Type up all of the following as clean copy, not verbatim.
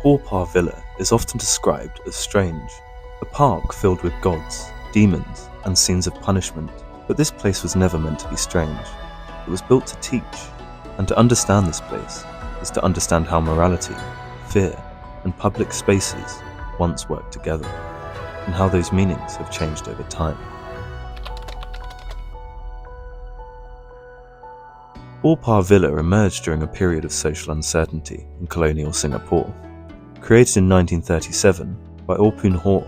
Haw Par Villa is often described as strange, a park filled with gods, demons, and scenes of punishment. But this place was never meant to be strange. It was built to teach, and to understand this place is to understand how morality, fear, and public spaces once worked together, and how those meanings have changed over time. Haw Par Villa emerged during a period of social uncertainty in colonial Singapore. Created in 1937 by Orpun Haw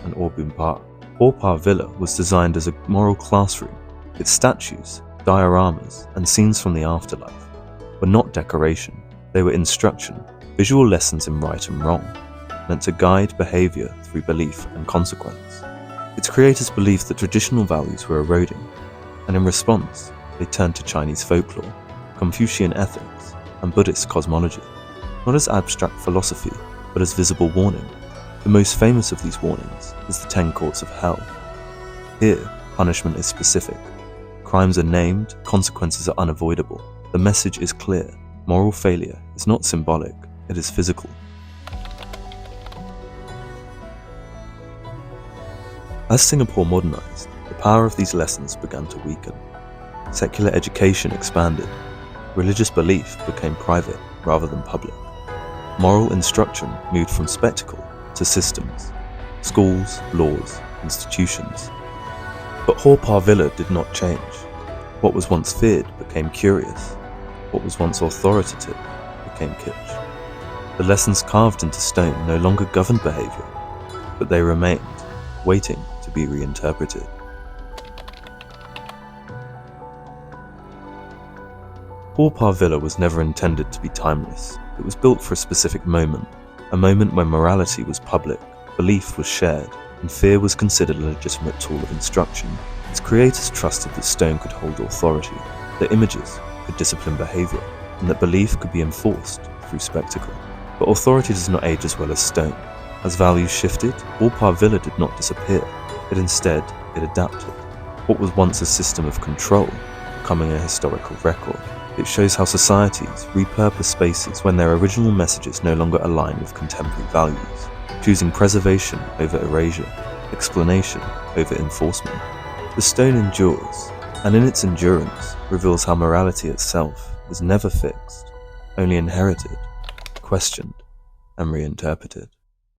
and Orpun Par, Haw Par Villa was designed as a moral classroom. Its statues, dioramas, and scenes from the afterlife were not decoration, they were instruction, visual lessons in right and wrong, meant to guide behaviour through belief and consequence. Its creators believed that traditional values were eroding, and in response, they turned to Chinese folklore, Confucian ethics, and Buddhist cosmology, not as abstract philosophy, but as visible warning. The most famous of these warnings is the 10 Courts of Hell. Here, punishment is specific. Crimes are named, consequences are unavoidable. The message is clear. Moral failure is not symbolic, it is physical. As Singapore modernized, the power of these lessons began to weaken. Secular education expanded. Religious belief became private rather than public. Moral instruction moved from spectacle to systems, schools, laws, institutions. But Haw Par Villa did not change. What was once feared became curious. What was once authoritative became kitsch. The lessons carved into stone no longer governed behaviour, but they remained, waiting to be reinterpreted. Haw Par Villa was never intended to be timeless. It was built for a specific moment, a moment when morality was public, belief was shared, and fear was considered a legitimate tool of instruction. Its creators trusted that stone could hold authority, that images could discipline behaviour, and that belief could be enforced through spectacle. But authority does not age as well as stone. As values shifted, Haw Par Villa did not disappear, but instead it adapted. What was once a system of control, becoming a historical record. It shows how societies repurpose spaces when their original messages no longer align with contemporary values, choosing preservation over erasure, explanation over enforcement. The stone endures, and in its endurance reveals how morality itself is never fixed, only inherited, questioned, and reinterpreted.